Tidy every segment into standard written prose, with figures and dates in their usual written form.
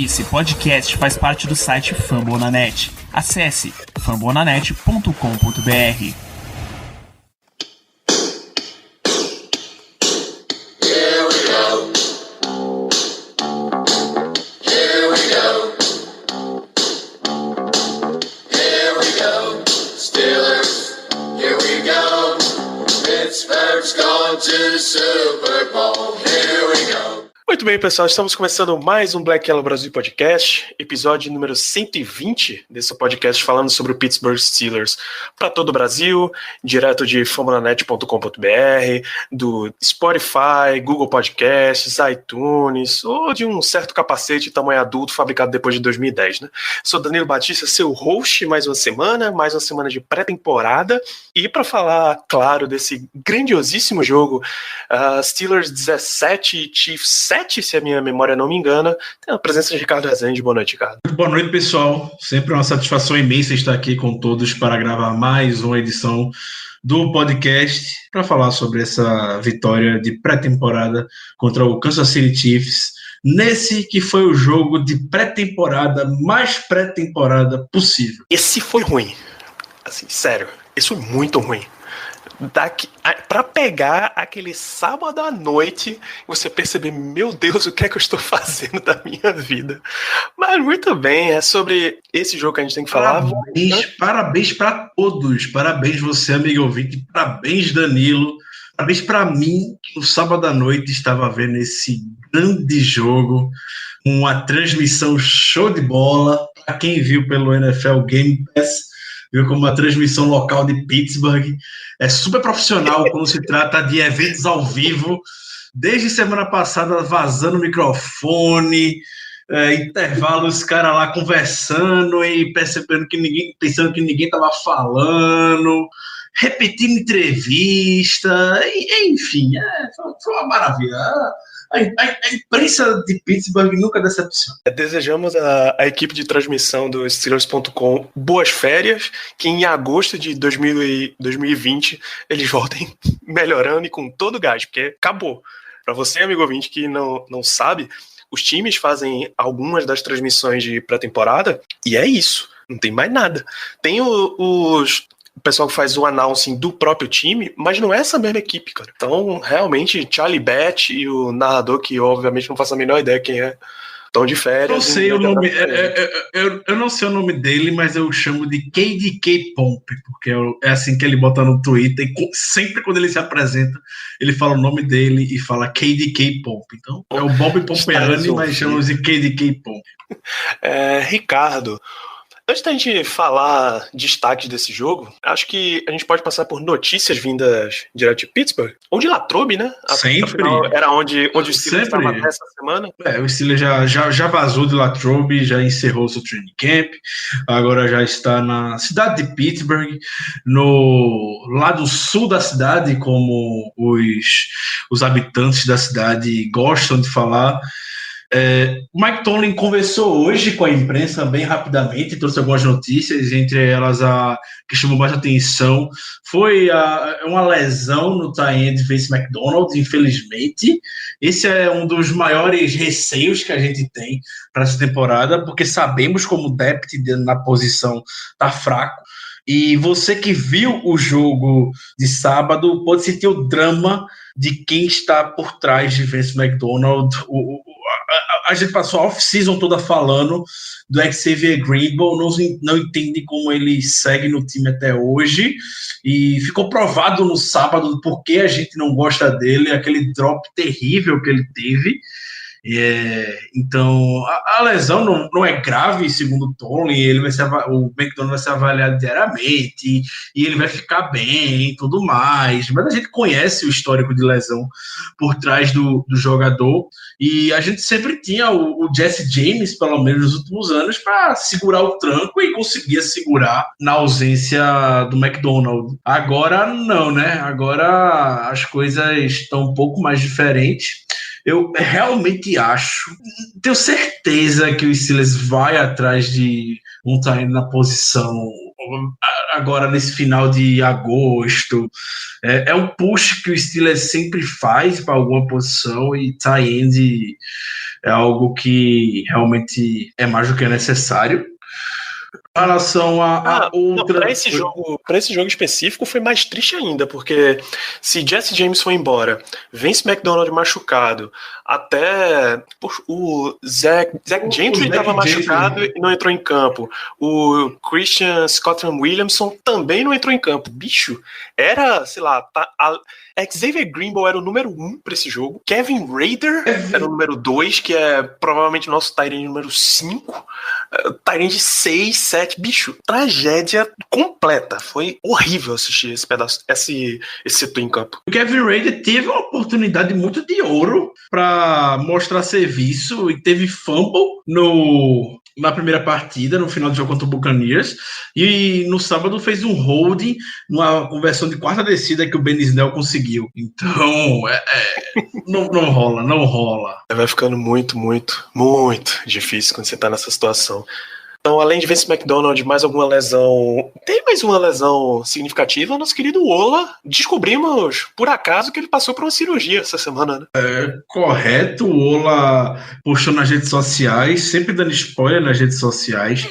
Esse podcast faz parte do site Fambonanet. Acesse fambonanet.com.br. Muito bem, pessoal, estamos começando mais um Black Yellow Brasil Podcast, episódio número 120 desse podcast falando sobre o Pittsburgh Steelers para todo o Brasil, direto de fambonanet.com.br, do Spotify, Google Podcasts, iTunes, ou de um certo capacete tamanho adulto fabricado depois de 2010, né? Sou Danilo Batista, seu host, mais uma semana de pré-temporada, e para falar, claro, desse grandiosíssimo jogo, Steelers 17, Chiefs 7, se a minha memória não me engana, tem a presença de Ricardo Rezende. Boa noite, Ricardo. Boa noite, pessoal. Sempre uma satisfação imensa estar aqui com todos para gravar mais uma edição do podcast para falar sobre essa vitória de pré-temporada contra o Kansas City Chiefs, nesse que foi o jogo de pré-temporada mais pré-temporada possível. Esse foi ruim. Assim, sério, esse foi muito ruim. Pra pegar aquele sábado à noite, você perceber, meu Deus, o que é que eu estou fazendo da minha vida? Mas muito bem, é sobre esse jogo que a gente tem que falar. Parabéns para todos, parabéns você, amigo ouvinte, parabéns, Danilo, parabéns para mim, que no sábado à noite estava vendo esse grande jogo, uma transmissão show de bola. Para quem viu pelo NFL Game Pass, viu como uma transmissão local de Pittsburgh. É super profissional quando se trata de eventos ao vivo. Desde semana passada, vazando o microfone, intervalos, os caras lá conversando e pensando que ninguém estava falando, repetindo entrevista, enfim, foi uma maravilha. A imprensa de Pittsburgh nunca decepciona. Desejamos a equipe de transmissão do Steelers.com boas férias, que em agosto de 2020 eles voltem melhorando e com todo o gás, porque acabou. Para você, amigo ouvinte, que não sabe, os times fazem algumas das transmissões de pré-temporada e é isso, não tem mais nada. Tem o pessoal que faz o announcing do próprio time, mas não é essa mesma equipe, cara. Então, realmente, Charlie Batch e o narrador, que eu, obviamente não faço a menor ideia quem é, estão de férias. Eu sei o nome, eu não sei o nome dele, mas eu chamo de KDK Pomp, porque é assim que ele bota no Twitter, e sempre quando ele se apresenta, ele fala o nome dele e fala KDK Pomp. Então, é o Bob Pompeani, mas chamamos de KDK Pomp. Ricardo, antes da gente falar destaques desse jogo, acho que a gente pode passar por notícias vindas direto de Pittsburgh, ou de Latrobe, né? Sempre. Afinal, era onde o Steelers estava até essa semana. O Steelers já vazou de Latrobe, já encerrou seu training camp, agora já está na cidade de Pittsburgh, no lado sul da cidade, como os habitantes da cidade gostam de falar. O Mike Tomlin conversou hoje com a imprensa bem rapidamente, trouxe algumas notícias, entre elas a que chamou mais atenção foi uma lesão no tight end Vance McDonald, infelizmente. Esse é um dos maiores receios que a gente tem para essa temporada, porque sabemos como o depth na posição está fraco. E você que viu o jogo de sábado pode sentir o drama de quem está por trás de Vance McDonald. A gente passou a off-season toda falando do Xavier Greenbow, não entende como ele segue no time até hoje, e ficou provado no sábado por que a gente não gosta dele, aquele drop terrível que ele teve. Então, a lesão não é grave, segundo o Tomlin, o McDonald vai ser avaliado diariamente, e ele vai ficar bem e tudo mais, mas a gente conhece o histórico de lesão por trás do jogador, e a gente sempre tinha o Jesse James, pelo menos nos últimos anos, para segurar o tranco e conseguia segurar na ausência do McDonald. Agora não, né? Agora as coisas estão um pouco mais diferentes. Eu realmente acho, tenho certeza que o Steelers vai atrás de um tight end na posição agora nesse final de agosto. É um push que o Steelers sempre faz para alguma posição, e tight end é algo que realmente é mais do que necessário. Em relação a outra... Para esse jogo específico foi mais triste ainda, porque se Jesse James foi embora, Vince McDonald machucado, até o Zach Gentry estava machucado e não entrou em campo, o Christian Scotland Williamson também não entrou em campo. Bicho, era, sei lá, Xavier Greenbow era o número 1 para esse jogo, Kevin Rader era o número 2, que é provavelmente o nosso tight end número 5, tight end 6, 7, bicho, tragédia completa. Foi horrível assistir esse pedaço, esse setor em campo. O Kevin Rader teve uma oportunidade muito de ouro para mostrar serviço e teve fumble na primeira partida, no final do jogo contra o Buccaneers, e no sábado fez um holding numa conversão de quarta descida que o Ben Snell conseguiu. Então, não rola. Vai ficando muito, muito, muito difícil quando você tá nessa situação. Então, além de Vince McDonald, mais alguma lesão? Tem mais uma lesão significativa? Nosso querido Ola, descobrimos, por acaso, que ele passou por uma cirurgia essa semana, né? Correto, o Ola postou nas redes sociais, sempre dando spoiler nas redes sociais,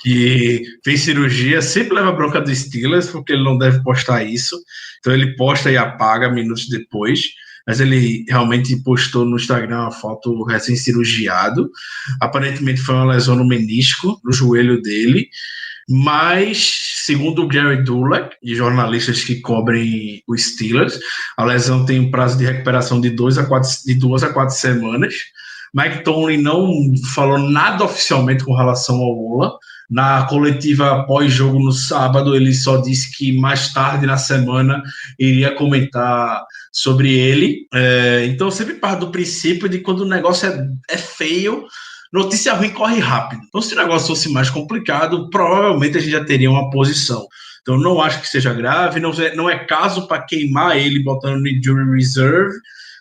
que fez cirurgia, sempre leva bronca do Steelers, porque ele não deve postar isso. Então ele posta e apaga minutos depois. Mas ele realmente postou no Instagram uma foto recém-cirurgiado. Aparentemente foi uma lesão no menisco, no joelho dele. Mas, segundo o Gary Dulac, e jornalistas que cobrem os Steelers, a lesão tem um prazo de recuperação de 2 a 4 semanas. Mike Tomlin não falou nada oficialmente com relação ao Ola. Na coletiva pós-jogo no sábado, ele só disse que mais tarde na semana iria comentar sobre ele. Então, sempre parte do princípio de quando o negócio é feio, notícia ruim corre rápido. Então, se o negócio fosse mais complicado, provavelmente a gente já teria uma posição. Então, não acho que seja grave, não é caso para queimar ele botando no injury reserve,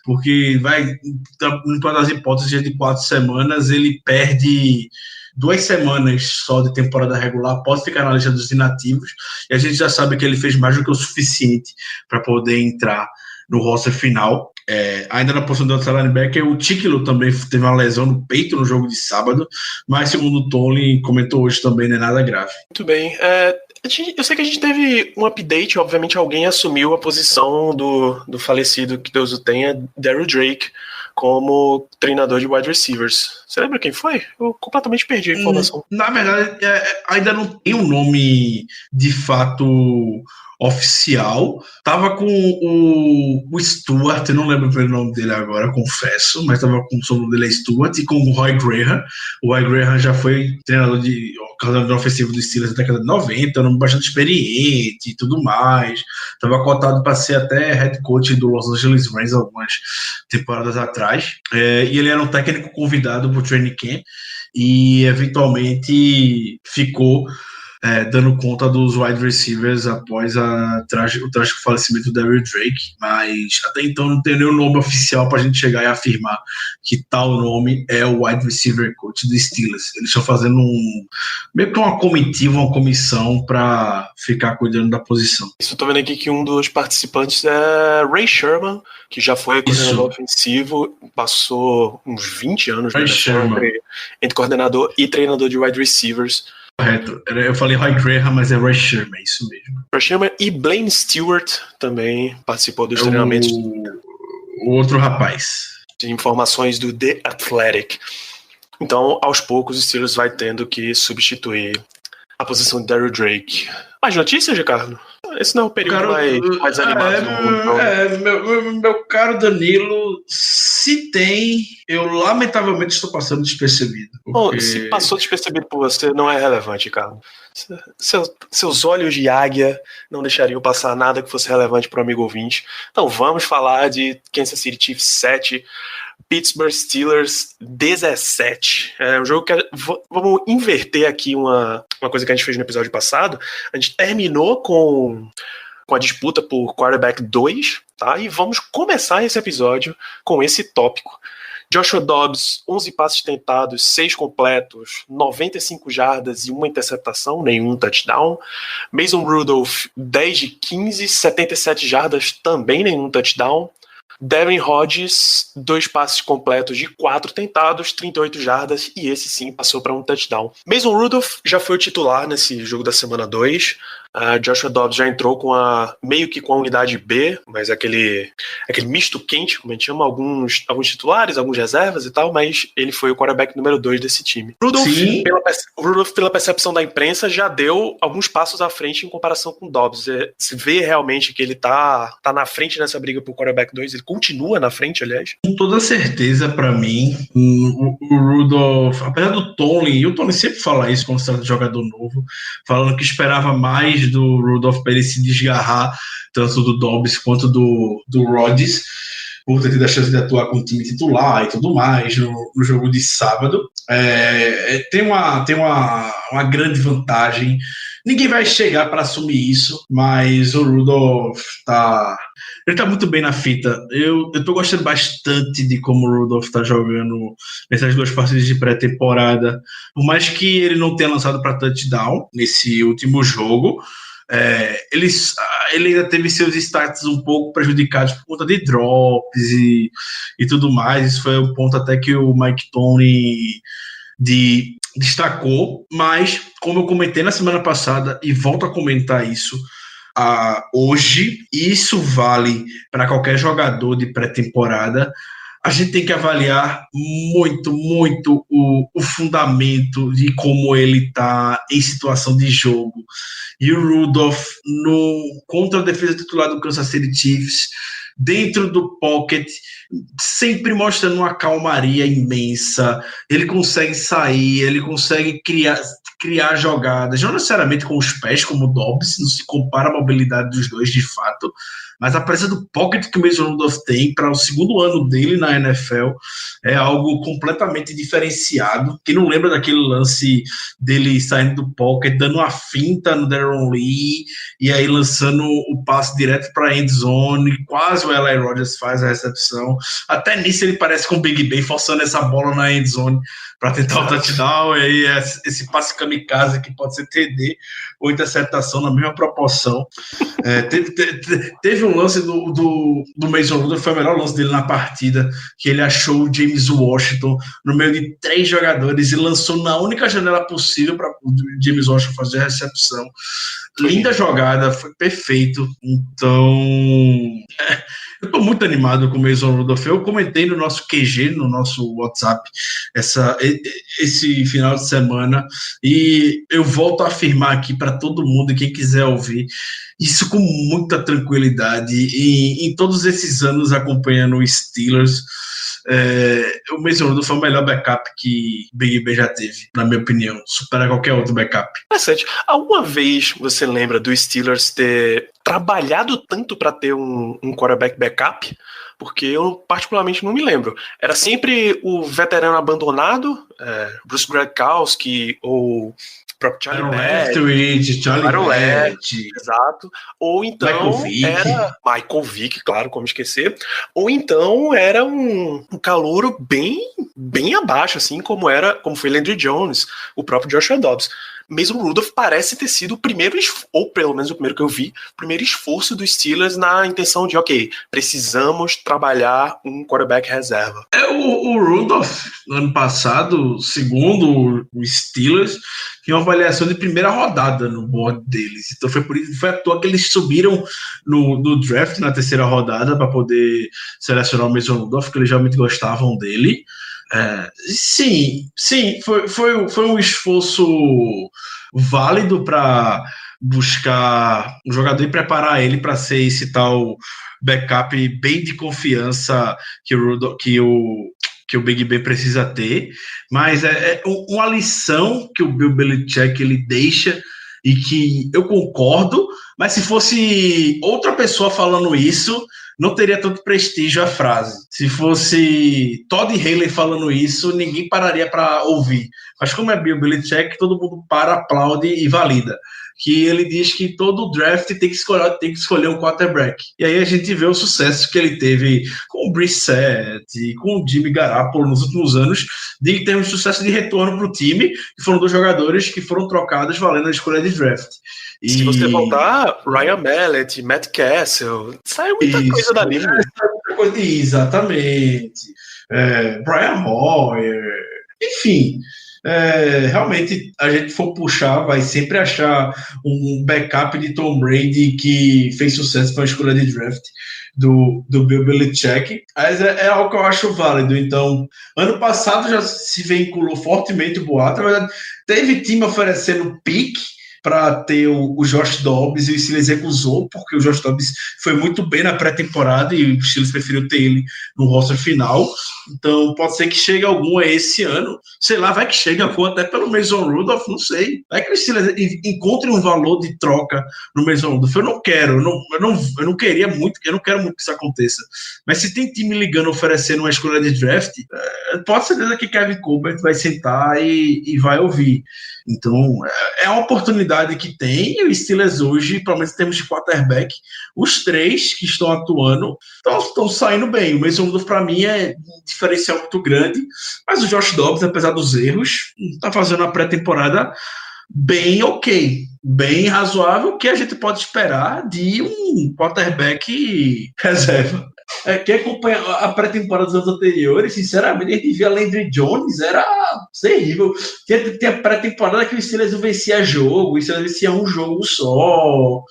porque em todas as hipóteses de 4 semanas, ele perde 2 semanas só de temporada regular, pode ficar na lista dos inativos, e a gente já sabe que ele fez mais do que o suficiente para poder entrar no roster final. Ainda na posição do outside linebacker, o Ticklo também teve uma lesão no peito no jogo de sábado, mas segundo o Tony comentou hoje também, não é nada grave. Muito bem. Eu sei que a gente teve um update, obviamente alguém assumiu a posição do falecido, que Deus o tenha, Daryl Drake, como treinador de wide receivers. Você lembra quem foi? Eu completamente perdi a informação. Na verdade, ainda não tem um nome de fato oficial. Tava com o Stuart, eu não lembro o nome dele agora, confesso, mas tava com o nome dele Stuart e com o Roy Graham. O Roy Graham já foi treinador coordenador ofensivo dos Steelers na década de 90, um bastante experiente e tudo mais. Tava cotado para ser até head coach do Los Angeles Rams algumas temporadas atrás. E ele era um técnico convidado para o training camp e eventualmente ficou dando conta dos wide receivers após o trágico falecimento do Daryl Drake, mas até então não tem nenhum nome oficial para a gente chegar e afirmar que tal nome é o wide receiver coach do Steelers. Eles estão fazendo meio que uma comitiva, uma comissão para ficar cuidando da posição. Isso, eu tô vendo aqui que um dos participantes é Ray Sherman, que já foi coordenador ofensivo, passou uns 20 anos entre coordenador e treinador de wide receivers. Correto, eu falei Roy Graham, mas é Roy Sherman, isso mesmo. Roy Sherman e Blaine Stewart também participou dos treinamentos. O outro rapaz. De informações do The Athletic. Então, aos poucos, o Steelers vai tendo que substituir a posição de Daryl Drake. Mais notícias, Ricardo? Esse não é o período mais animado do mundo. Meu caro Danilo, se tem, eu lamentavelmente estou passando despercebido. Porque... Se passou despercebido por você, não é relevante, Ricardo. Seus olhos de águia não deixariam passar nada que fosse relevante para o amigo ouvinte. Então vamos falar de Kansas City Chiefs 7, Pittsburgh Steelers 17. É um jogo que vamos inverter aqui uma coisa que a gente fez no episódio passado. A gente terminou com a disputa por quarterback 2, tá? E vamos começar esse episódio com esse tópico. Joshua Dobbs, 11 passes tentados, 6 completos, 95 jardas e 1 interceptação, nenhum touchdown. Mason Rudolph, 10 de 15, 77 jardas, também nenhum touchdown. Devin Hodges, 2 passes completos de 4 tentados, 38 jardas, e esse sim passou para um touchdown. Mason Rudolph já foi o titular nesse jogo da semana 2. Joshua Dobbs já entrou meio que com a unidade B, mas aquele misto quente, como a gente chama, alguns titulares, alguns reservas e tal, mas ele foi o quarterback número 2 desse time. Rudolph, pela percepção da imprensa, já deu alguns passos à frente em comparação com Dobbs. Se vê realmente que ele tá na frente nessa briga pro quarterback 2, ele continua na frente, aliás? Com toda certeza, para mim, o Rudolph, apesar do Tony, e o Tony sempre fala isso quando se trata de jogador novo, falando que esperava mais do Rudolph para ele se desgarrar tanto do Dobbs quanto do Rodgers, por ter tido a chance de atuar com o time titular e tudo mais no jogo de sábado. Tem uma grande vantagem. Ninguém vai chegar para assumir isso, mas o Rudolph ele tá muito bem na fita. Eu tô gostando bastante de como o Rudolph tá jogando nessas 2 partidas de pré-temporada. Por mais que ele não tenha lançado para touchdown nesse último jogo, ele ainda teve seus stats um pouco prejudicados por conta de drops e tudo mais. Isso foi um ponto até que o Mike Tony destacou, mas como eu comentei na semana passada e volto a comentar isso hoje, isso vale para qualquer jogador de pré-temporada. A gente tem que avaliar muito, muito o fundamento de como ele está em situação de jogo. E o Rudolph, contra a defesa titular do Kansas City Chiefs, dentro do pocket, sempre mostrando uma calmaria imensa. Ele consegue sair, ele consegue criar jogadas, não necessariamente com os pés como o Dobbs, não se compara a mobilidade dos dois de fato, mas a presença do pocket que o Mason Rudolph tem para o segundo ano dele na NFL é algo completamente diferenciado. Quem não lembra daquele lance dele saindo do pocket, dando uma finta no Darren Lee e aí lançando o passe direto para a end zone, quase o Eli Rogers faz a recepção. Até nisso ele parece com o Big Ben forçando essa bola na end zone para tentar o touchdown, e aí esse passe kamikaze que pode ser TD ou interceptação na mesma proporção. Teve um lance do Mason Rudolph, foi o melhor lance dele na partida, que ele achou o James Washington no meio de 3 jogadores e lançou na única janela possível para o James Washington fazer a recepção. Linda jogada, foi perfeito. Então, eu estou muito animado com o Mason Rudolph. Eu comentei no nosso QG, no nosso WhatsApp, esse final de semana, e eu volto a afirmar aqui para todo mundo, quem quiser ouvir, isso com muita tranquilidade. E em todos esses anos acompanhando o Steelers, o Mason Rudolph foi o melhor backup que Big Ben já teve, na minha opinião. Supera qualquer outro backup. Interessante. Alguma vez você lembra do Steelers ter trabalhado tanto para ter um quarterback backup? Porque eu particularmente não me lembro. Era sempre o veterano abandonado, Bruce Gradkowski ou próprio Charlie Leftwich, exato. Ou então era Michael Vick, claro, como esquecer. Ou então era um calouro bem abaixo, assim como foi Landry Jones, o próprio Joshua Dobbs. Mason Rudolph parece ter sido o primeiro, ou pelo menos o primeiro que eu vi, o primeiro esforço dos Steelers na intenção de, precisamos trabalhar um quarterback reserva. O Rudolph, no ano passado, segundo o Steelers, tinha uma avaliação de primeira rodada no board deles. Então foi à toa que eles subiram no draft na 3ª rodada para poder selecionar o Mason Rudolph, porque eles realmente gostavam dele. Sim, foi um esforço válido para buscar um jogador e preparar ele para ser esse tal backup bem de confiança que o Big Ben precisa ter, mas é uma lição que o Bill Belichick ele deixa e que eu concordo, mas se fosse outra pessoa falando isso, não teria tanto prestígio a frase. Se fosse Todd Haley falando isso, ninguém pararia para ouvir. Mas como é Bill Belichick, todo mundo aplaude e valida. Que ele diz que todo draft tem que escolher um quarterback. E aí a gente vê o sucesso que ele teve com o Brissett e com o Jimmy Garoppolo nos últimos anos, de termos sucesso de retorno para o time, que foram 2 jogadores que foram trocados valendo a escolha de draft. E se você voltar, Ryan Mallett, Matt Castle, saiu muita coisa dali. coisa. Exatamente. Brian Hoyer. Enfim. Realmente, a gente for puxar, vai sempre achar um backup de Tom Brady que fez sucesso com a escolha de draft do Bill Belichick, mas é algo que eu acho válido. Então, ano passado já se vinculou fortemente o boato, na verdade, teve time oferecendo pique para ter o Josh Dobbs, e o Steelers recusou, porque o Josh Dobbs foi muito bem na pré-temporada e o Steelers preferiu ter ele no roster final. Então pode ser que chegue algum esse ano, sei lá, vai que chega algum até pelo Mason Rudolph, não sei, vai que o Steelers encontre um valor de troca no Mason Rudolph. Eu não quero, eu não queria muito, eu não quero muito que isso aconteça, mas se tem time ligando oferecendo uma escolha de draft, pode ser que Kevin Colbert vai sentar e vai ouvir. Então, é uma oportunidade que tem, e o Steelers hoje, pelo menos em termos de quarterback, os 3 que estão atuando estão saindo bem. O Mason Rudolph, para mim, é um diferencial muito grande, mas o Josh Dobbs, apesar dos erros, está fazendo uma pré-temporada bem ok, bem razoável, que a gente pode esperar de um quarterback reserva. Quem acompanha a pré-temporada dos anos anteriores, sinceramente, a gente via Landry Jones, era terrível. Tinha pré-temporada que o Steelers não vencia jogo, o Steelers vencia um jogo só.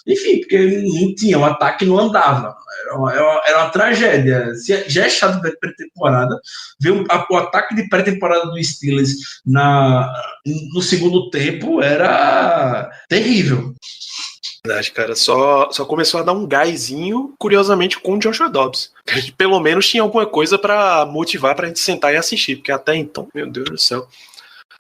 Enfim, porque não tinha, o ataque não andava. Era uma tragédia. Já é chato ver pré-temporada. Ver o ataque de pré-temporada do Steelers no segundo tempo era terrível. Verdade, cara, só começou a dar um gásinho, curiosamente, com o Joshua Dobbs. Pelo menos tinha alguma coisa pra motivar pra gente sentar e assistir, porque até então, meu Deus do céu.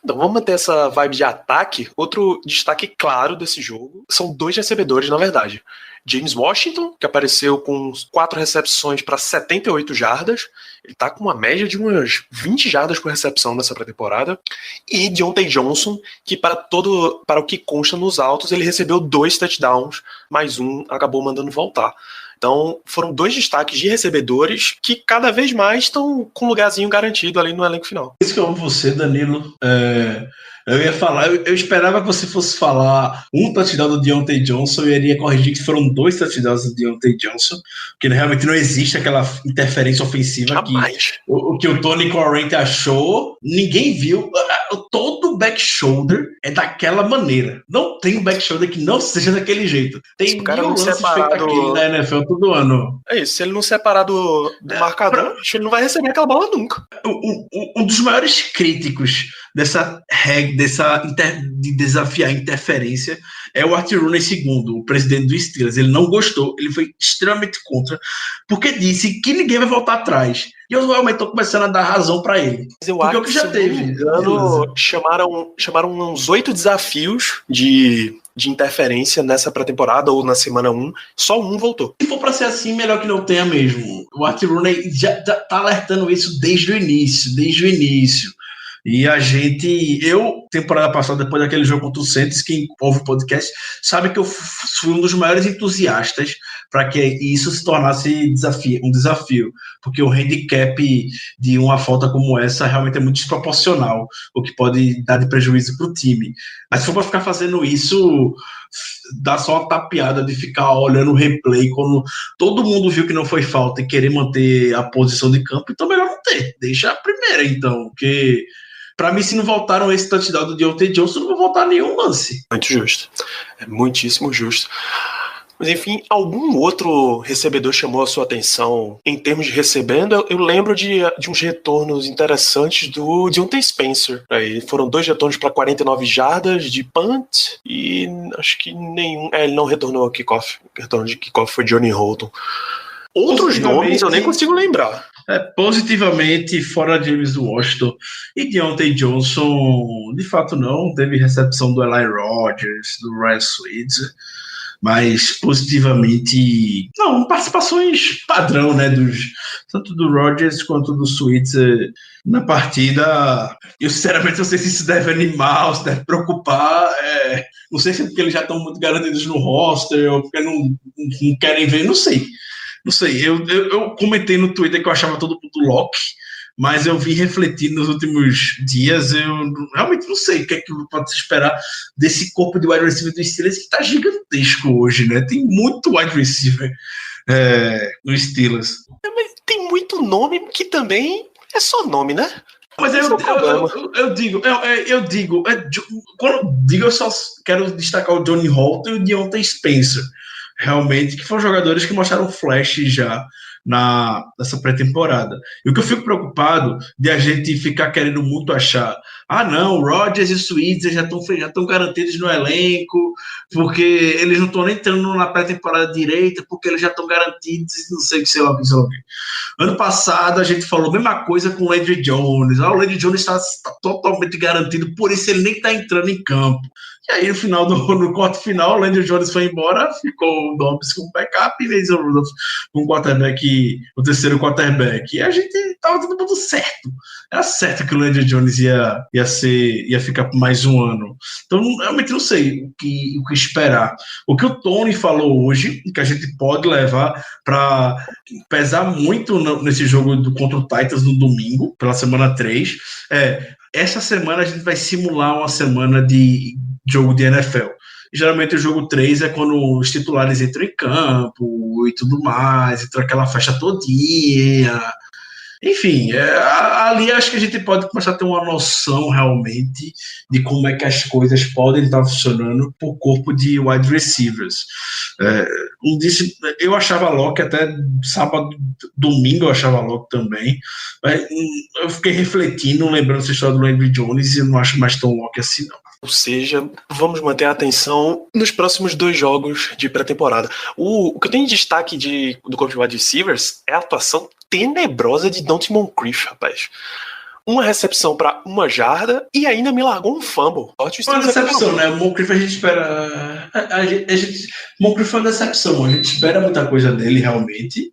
Então vamos manter essa vibe de ataque. Outro destaque claro desse jogo são 2 recebedores, na verdade. James Washington, que apareceu com 4 recepções para 78 jardas. Ele tá com uma média de umas 20 jardas por recepção nessa pré-temporada. E Diontae Johnson, que para o que consta nos autos, ele recebeu 2 touchdowns, mais um acabou mandando voltar. Então, foram 2 destaques de recebedores que cada vez mais estão com um lugarzinho garantido ali no elenco final. Isso que eu amo você, Danilo. Eu ia falar, eu esperava que você fosse falar um touchdown do Diontae Johnson, eu iria corrigir que foram 2 touchdowns do Diontae Johnson, porque realmente não existe aquela interferência ofensiva. Jamais. O que o Tony Corrente achou, ninguém viu. Todo back shoulder é daquela maneira. Não tem um back shoulder que não seja daquele jeito. Tem 1000 lances feitos aqui na NFL todo ano. É isso, se ele não separar do marcador, ele não vai receber aquela bola nunca. Um dos maiores críticos dessa regra, de desafiar a interferência, é o Art Rooney II, o presidente do Steelers. Ele não gostou, ele foi extremamente contra, porque disse que ninguém vai voltar atrás. E eu realmente estou começando a dar razão para ele. Mas eu acho que já teve. Chamaram uns 8 desafios de interferência nessa pré-temporada ou na semana 1, só um voltou. Se for para ser assim, melhor que não tenha mesmo. O Art Rooney já tá alertando isso desde o início. E temporada passada, depois daquele jogo contra o Saints, quem ouve o podcast, sabe que eu fui um dos maiores entusiastas para que isso se tornasse um desafio, porque o handicap de uma falta como essa realmente é muito desproporcional, o que pode dar de prejuízo para o time. Mas se for para ficar fazendo isso, dá só uma tapeada de ficar olhando o replay quando todo mundo viu que não foi falta e querer manter a posição de campo, então melhor não ter, deixa a primeira então, porque para mim, se não voltaram esse touchdown do Diontae Johnson, não vou voltar nenhum lance. Muito justo. É muitíssimo justo. Mas, enfim, algum outro recebedor chamou a sua atenção em termos de recebendo? Eu lembro de uns retornos interessantes do Diontae Spencer. Aí foram 2 retornos para 49 jardas de punt e acho que nenhum... ele não retornou ao kickoff. O retorno de kickoff foi Johnny Holton. Outros nomes eu nem consigo lembrar. Positivamente, fora James Washington e Diontae Johnson, de fato não teve recepção do Eli Rogers, do Ryan Switzer, mas positivamente, não, participações padrão, né, tanto do Rogers quanto do Switzer na partida. Eu sinceramente não sei se isso deve animar, se deve preocupar, não sei se é porque eles já estão muito garantidos no roster ou porque não querem ver, não sei. Eu comentei no Twitter que eu achava todo mundo lock, mas eu vim refletindo nos últimos dias, eu realmente não sei o que é que pode se esperar desse corpo de wide receiver do Steelers, que está gigantesco hoje, né? Tem muito wide receiver no Steelers. tem muito nome que também é só nome, né? Mas eu digo, quando eu digo, eu só quero destacar o Johnny Holton e o Deontay Spencer, realmente, que foram jogadores que mostraram flash já nessa pré-temporada. E o que eu fico preocupado de a gente ficar querendo muito achar, não, Rodgers e Switzer já estão garantidos no elenco, porque eles não estão nem entrando na pré-temporada direita, porque eles já estão garantidos, não sei o que, sei lá. Ano passado a gente falou a mesma coisa com o Landry Jones. O Landry Jones está totalmente garantido, por isso ele nem está entrando em campo. E aí no quarto final, o Landry Jones foi embora, ficou o Dobbs com backup e Mason Rudolph com o terceiro quarterback. E a gente estava todo mundo certo. Era certo que o Landry Jones ia ficar por mais um ano. Então, realmente não sei o que esperar. O que o Tony falou hoje, que a gente pode levar para pesar muito nesse jogo contra o Titans no domingo, pela semana 3, essa semana a gente vai simular uma semana de jogo de NFL. Geralmente o jogo 3 é quando os titulares entram em campo e tudo mais, entra aquela festa todinha. Enfim, ali acho que a gente pode começar a ter uma noção realmente de como é que as coisas podem estar funcionando para o corpo de wide receivers. Eu achava Locke até sábado, domingo eu achava Locke também, mas eu fiquei refletindo, lembrando essa história do Landry Jones e eu não acho mais tão Locke assim não. Ou seja, vamos manter a atenção nos próximos 2 jogos de pré-temporada. O que eu tenho de destaque do corpo de wide receivers é a atuação tenebrosa de Donte Moncrief, rapaz. Uma recepção para 1 jarda e ainda me largou um fumble. Uma decepção, né? O Moncrief a gente espera... Moncrief foi uma decepção. A gente espera muita coisa dele, realmente.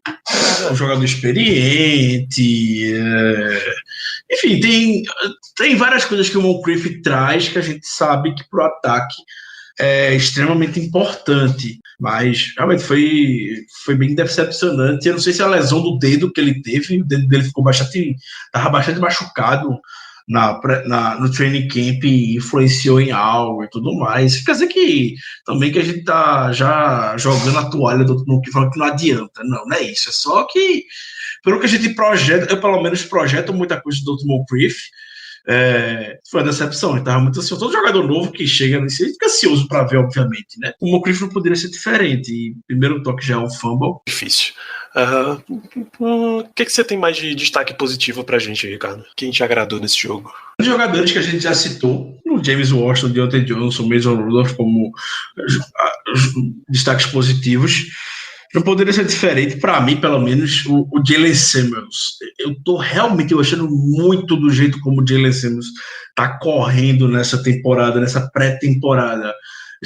É um jogador experiente. Enfim, tem várias coisas que o Moncrief traz que a gente sabe que pro ataque é extremamente importante. Mas realmente foi bem decepcionante. Eu não sei se a lesão do dedo que ele teve, o dedo dele estava bastante machucado no training camp e influenciou em algo e tudo mais. Quer dizer que também que a gente tá já jogando a toalha no que falando que não adianta. Não é isso. É só que, pelo que a gente projeta, eu pelo menos projeto muita coisa do Dr. Moncrief. Foi uma decepção, ele estava muito ansioso. Todo jogador novo que chega nesse fica ansioso para ver, obviamente, né? O Moncrief não poderia ser diferente. E primeiro toque já é um fumble. Difícil. O que você tem mais de destaque positivo pra gente, Ricardo? Quem te agradou nesse jogo? Os jogadores que a gente já citou, o James Washington, Deontay Johnson, Mason Rudolph, como destaques positivos. Não poderia ser diferente, para mim, pelo menos, o Jalen Samuels. Eu tô realmente gostando muito do jeito como o Jalen Samuels tá correndo nessa temporada, nessa pré-temporada.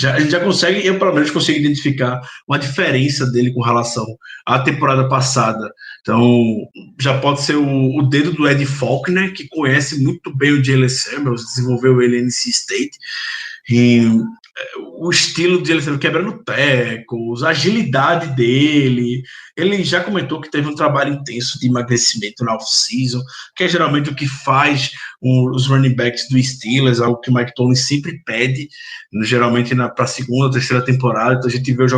A gente já consegue, eu pelo menos consigo identificar uma diferença dele com relação à temporada passada. Então, já pode ser o dedo do Ed Faulkner, que conhece muito bem o Jalen Samuels, desenvolveu ele em NC State. E o estilo de ele quebrando tecos, a agilidade dele. Ele já comentou que teve um trabalho intenso de emagrecimento na off-season, que é geralmente o que faz os running backs do Steelers, algo que o Mike Tomlin sempre pede, geralmente para a segunda ou terceira temporada. Então a gente vê os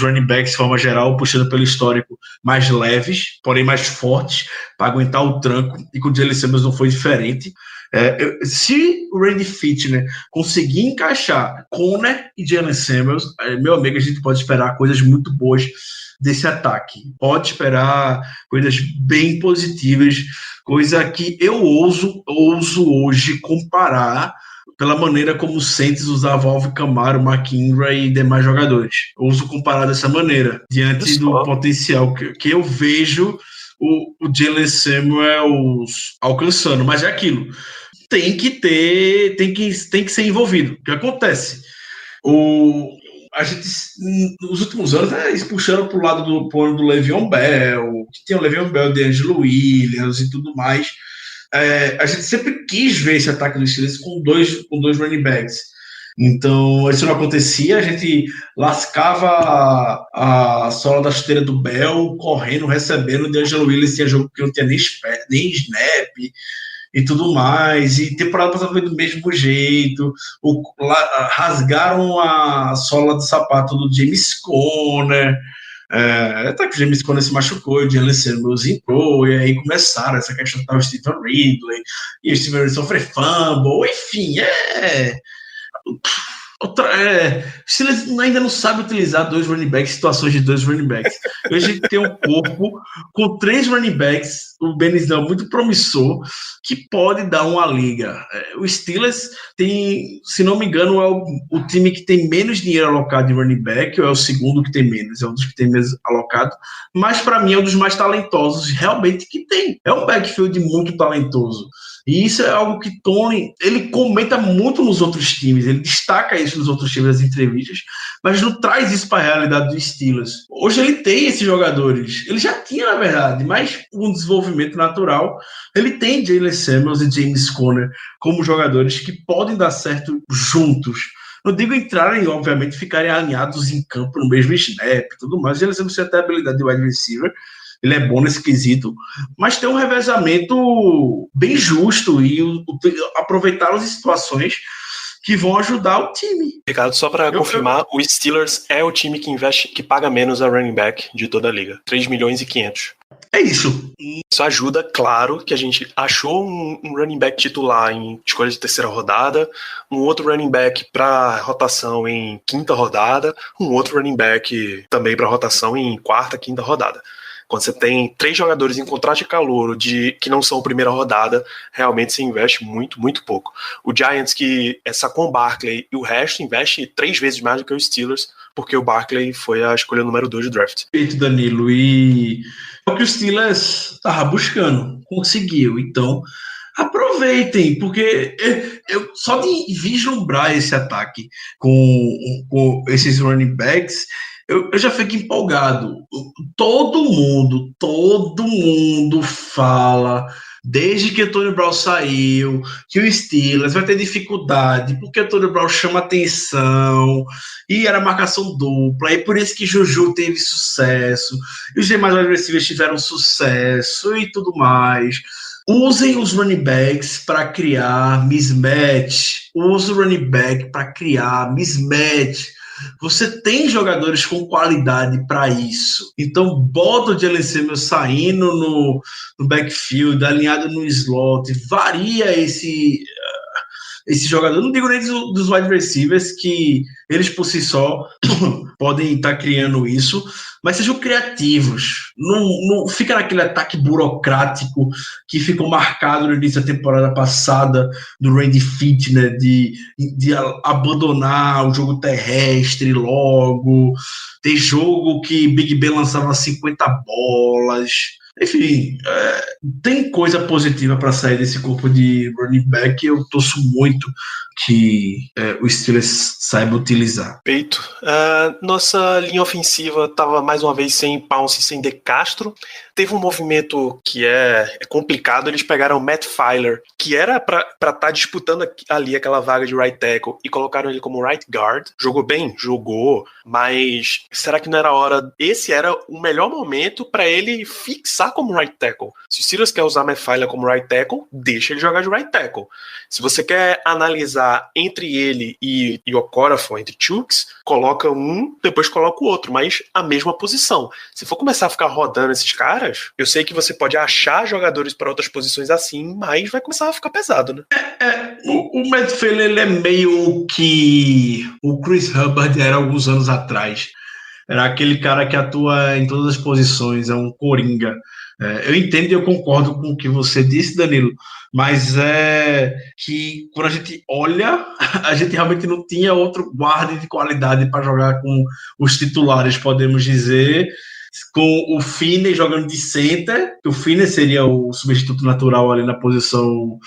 running backs de forma geral, puxando pelo histórico, mais leves, porém mais fortes, para aguentar o tranco, e com o Jalen Samuels não foi diferente. Se o Randy Fichtner conseguir encaixar Conner e Jalen Samuels, meu amigo, a gente pode esperar coisas muito boas desse ataque. Pode esperar coisas bem positivas, coisa que eu ouso hoje comparar pela maneira como o Saints usava Alvin Kamara, McIngram e demais jogadores. Ouso comparar dessa maneira, diante do potencial que eu vejo o Jalen Samuels alcançando. Mas é aquilo, tem que ser envolvido. O que acontece? A gente, nos últimos anos, puxando pro lado do Le'Veon Bell, que tem o Le'Veon Bell, DeAngelo Williams e tudo mais. A gente sempre quis ver esse ataque dos Steelers com dois running backs. Então, isso não acontecia, a gente lascava a sola da chuteira do Bell, correndo, recebendo. O DeAngelo Williams tinha jogo que não tinha nem snap e tudo mais, e temporada passada foi do mesmo jeito. Rasgaram a sola do sapato do James Conner. Até que o James Conner se machucou, o Jalen Samuels entrou, e aí começaram essa questão do Stephen Ridley, e o Stephen Ridley sofreu fumble, enfim, o Steelers ainda não sabe utilizar dois running backs, situações de dois running backs. Hoje a gente tem um corpo com 3 running backs, o Benizão muito promissor, que pode dar uma liga. O Steelers tem, se não me engano, é o time que tem menos dinheiro alocado em running back, ou é o segundo que tem menos, é um dos que tem menos alocado, mas para mim é um dos mais talentosos realmente que tem. É um backfield muito talentoso. E isso é algo que Tony, ele comenta muito nos outros times, ele destaca isso nos outros times das entrevistas, mas não traz isso para a realidade dos Steelers. Hoje ele tem esses jogadores, ele já tinha na verdade, mas com um desenvolvimento natural, ele tem Jalen Samuels e James Conner como jogadores que podem dar certo juntos. Não digo entrarem, obviamente, ficarem alinhados em campo no mesmo snap e tudo mais, eles não têm até a habilidade de wide receiver, ele é bom nesse quesito, mas tem um revezamento bem justo e aproveitar as situações que vão ajudar o time. Ricardo, só para confirmar, o Steelers é o time que paga menos a running back de toda a liga, 3 milhões e 500. É isso. Isso ajuda, claro, que a gente achou um running back titular em escolha de 3ª rodada, um outro running back para rotação em 5ª rodada, um outro running back também para rotação em 4ª, 5ª rodada. Quando você tem 3 jogadores em contrato de calouro que não são primeira rodada, realmente você investe muito, muito pouco. O Giants, que sacou o Barkley, e o resto investe 3 vezes mais do que o Steelers, porque o Barkley foi a escolha número 2 de draft. Perfeito, Danilo. E é o que o Steelers estava buscando, conseguiu. Então, aproveitem, porque eu só de vislumbrar esse ataque com esses running backs, eu já fico empolgado. Todo mundo fala, desde que o Tony Brown saiu, que o Steelers vai ter dificuldade, porque o Tony Brown chama atenção, e era marcação dupla, e por isso que Juju teve sucesso, e os demais wide receivers tiveram sucesso, e tudo mais. Usem os running backs para criar mismatch. Use o running back para criar mismatch. Você tem jogadores com qualidade para isso. Então, bota o Jalen Samuels saindo no backfield, alinhado no slot, varia esse jogador. Não digo nem dos wide receivers, que eles por si só podem estar criando isso, mas sejam criativos. Não fica naquele ataque burocrático que ficou marcado no início da temporada passada do Randy Fitner, de abandonar o jogo terrestre logo, ter jogo que Big Ben lançava 50 bolas. Enfim, tem coisa positiva para sair desse corpo de running back. Eu torço muito que o Steelers saiba utilizar. Feito. Nossa linha ofensiva estava mais uma vez sem Pounce e sem De Castro. Teve um movimento que é complicado. Eles pegaram o Matt Filer, que era para estar disputando ali aquela vaga de right tackle, e colocaram ele como right guard. Jogou bem? Jogou, mas será que não era a hora? Esse era o melhor momento para ele fixar como right tackle. Se o Steelers quer usar Matt Filer como right tackle, deixa ele jogar de right tackle. Se você quer analisar entre ele e o Okorafor, entre Chooks, coloca um, depois coloca o outro, mas a mesma posição. Se for começar a ficar rodando esses caras, eu sei que você pode achar jogadores para outras posições assim, mas vai começar a ficar pesado, né? O Matt Filer, ele é meio que o Chris Hubbard era alguns anos atrás. Era aquele cara que atua em todas as posições, é um coringa. Eu entendo e eu concordo com o que você disse, Danilo, mas é que quando a gente olha, a gente realmente não tinha outro guarda de qualidade para jogar com os titulares, podemos dizer, com o Finney jogando de center, que o Finney seria o substituto natural ali na posição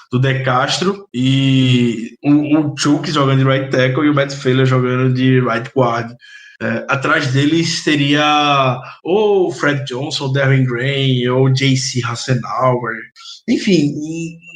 do De Castro, e o Chuck jogando de right tackle e o Matt Filer jogando de right guard. Atrás deles teria ou Fred Johnson, ou Darren Gray, ou J.C. Hassenauer. Enfim,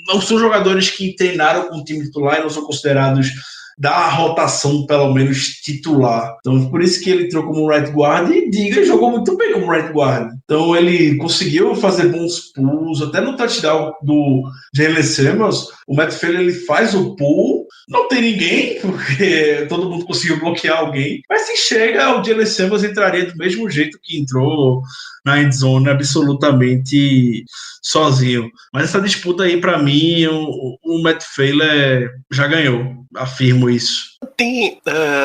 não são jogadores que treinaram com o time titular e não são considerados da rotação, pelo menos titular. Então, por isso que ele entrou como right guard e jogou muito bem como right guard. Então, ele conseguiu fazer bons pulls, até no touchdown do Jalen Samuels, o Matt Filer, ele faz o pull Não tem ninguém, porque todo mundo conseguiu bloquear alguém. Mas se chega, o Jalen Samuels entraria do mesmo jeito que entrou na endzone, absolutamente sozinho. Mas essa disputa aí, para mim, o Matt Feiler já ganhou. Afirmo isso.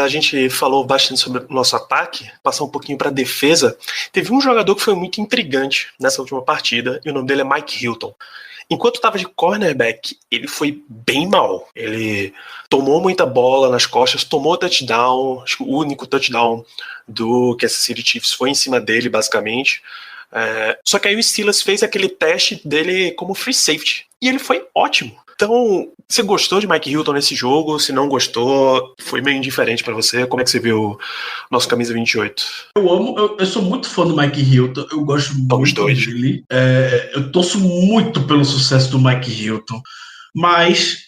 A gente falou bastante sobre o nosso ataque, passar um pouquinho para a defesa. Teve um jogador que foi muito intrigante nessa última partida, e o nome dele é Mike Hilton. Enquanto estava de cornerback, ele foi bem mal. Ele tomou muita bola nas costas, tomou touchdown. Acho que o único touchdown do Kansas City Chiefs foi em cima dele, basicamente. Só que aí o Steelers fez aquele teste dele como free safety. E ele foi ótimo. Então, você gostou de Mike Hilton nesse jogo? Se não gostou, foi meio indiferente pra você? Como é que você viu o nosso camisa 28? Eu sou muito fã do Mike Hilton, eu gosto muito dele. Eu torço muito pelo sucesso do Mike Hilton, mas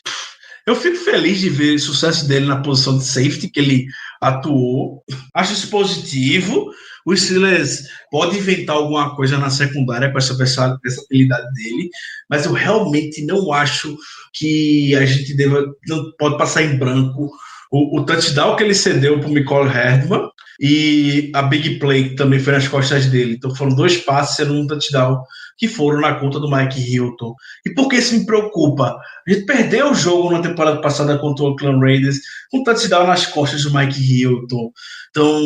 eu fico feliz de ver o sucesso dele na posição de safety que ele atuou. Acho isso positivo. O Steelers pode inventar alguma coisa na secundária com essa versatilidade dele, mas eu realmente não acho que a gente não pode passar em branco o touchdown que ele cedeu para o Mecole Hardman e a big play que também foi nas costas dele. Então foram 2 passes sendo um touchdown que foram na conta do Mike Hilton. E por que isso me preocupa? A gente perdeu o jogo na temporada passada contra o Oakland Raiders com touchdown nas costas do Mike Hilton. Então,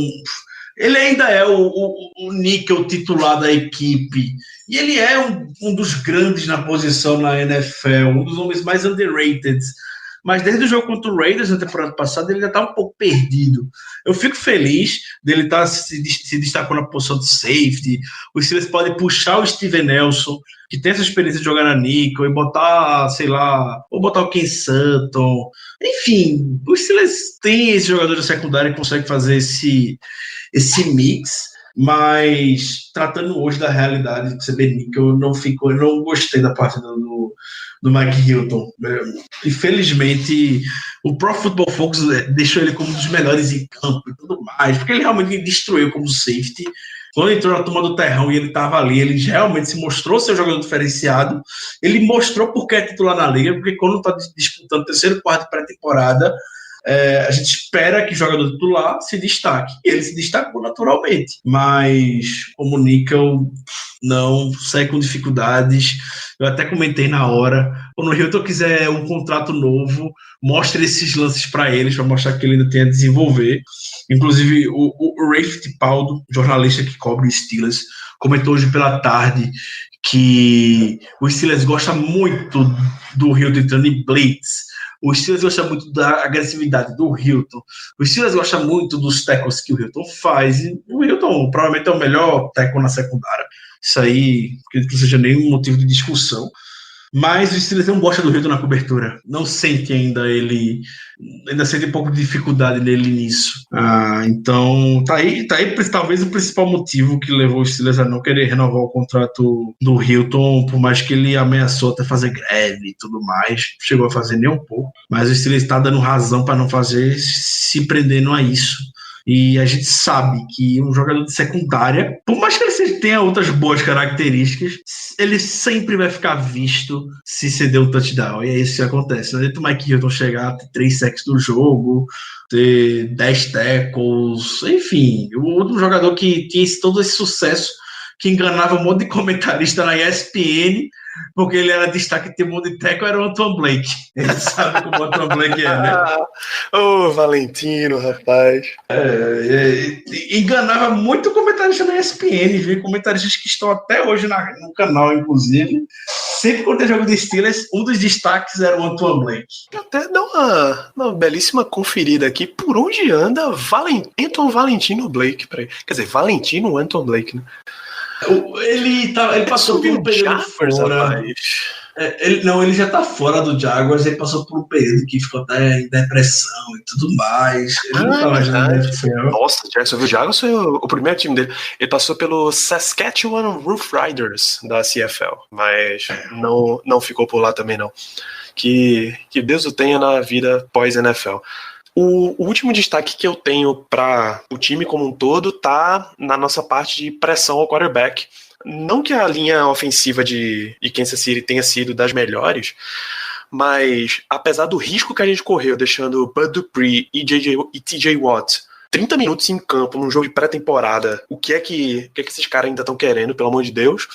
ele ainda é o níquel titular da equipe. E ele é um dos grandes na posição na NFL, um dos homens mais underrated. Mas desde o jogo contra o Raiders na temporada passada, ele já está um pouco perdido. Eu fico feliz dele estar se destacando na posição de safety. Os Steelers podem puxar o Steven Nelson, que tem essa experiência de jogar na nickel, e botar, sei lá, ou botar o Ken Sutton. Enfim, os Steelers têm esse jogador de secundária que consegue fazer esse mix. Mas tratando hoje da realidade de ser nickel, eu não gostei da partida do Mike Hilton. Infelizmente, o Pro Football Focus deixou ele como um dos melhores em campo e tudo mais, porque ele realmente destruiu como safety. Quando entrou na turma do terrão e ele estava ali, ele realmente se mostrou ser um jogador diferenciado. Ele mostrou porque é titular na liga, porque quando está disputando o terceiro quarto de pré-temporada, a gente espera que o jogador titular se destaque. E ele se destacou naturalmente. Mas, como níquel, não, sai com dificuldades. Eu até comentei na hora. Quando o Hilton quiser um contrato novo, mostre esses lances para eles, para mostrar que ele ainda tem a desenvolver. Inclusive, o Ray Fittipaldo, jornalista que cobre os Steelers, comentou hoje pela tarde que o Steelers gosta muito do Hilton entrando em blitz. O Steelers gosta muito da agressividade do Hilton. O Steelers gosta muito dos tackles que o Hilton faz. E o Hilton provavelmente é o melhor tackle na secundária. Isso aí, acredito que não seja nenhum motivo de discussão. Mas o Steelers não gosta do Hilton na cobertura. Não sente ainda ele... Ainda sente um pouco de dificuldade nele nisso. Então, tá aí talvez o principal motivo que levou o Steelers a não querer renovar o contrato do Hilton, por mais que ele ameaçou até fazer greve e tudo mais. Chegou a fazer nem um pouco. Mas o Steelers está dando razão para não fazer, se prendendo a isso. E a gente sabe que um jogador de secundária, por mais que ele tenha outras boas características, ele sempre vai ficar visto se ceder um touchdown. E é isso que acontece. Não adianta o Mike Hilton chegar a ter 3 sacks do jogo, ter 10 tackles, enfim. O outro jogador que tinha todo esse sucesso, que enganava um monte de comentarista na ESPN, porque ele era destaque de time de tackle, era o Antoine Blake. Ele sabe como o Antoine Blake é, né? Ô, Valentino, rapaz. Enganava muito comentarista na ESPN, viu? Comentaristas que estão até hoje no canal, inclusive. Sempre quando tem jogo de Steelers, um dos destaques era o Antoine Blake. Até dá uma belíssima conferida aqui. Por onde anda Anton Valentino Blake? Quer dizer, Valentino Anton Blake, né? Ele passou por um período fora. Ele já tá fora do Jaguars. Ele passou por um período que ficou até em depressão e tudo mais. Ele não tá mais na NFL. Nossa, Jacksonville Jaguars foi o primeiro time dele. Ele passou pelo Saskatchewan Roughriders da CFL, mas não ficou por lá também não. Que Deus o tenha na vida pós-NFL. O último destaque que eu tenho para o time como um todo tá na nossa parte de pressão ao quarterback. Não que a linha ofensiva de Kansas City tenha sido das melhores, mas apesar do risco que a gente correu, deixando Bud Dupree e TJ Watt 30 minutos em campo num jogo de pré-temporada, o que é que esses caras ainda estão querendo, pelo amor de Deus?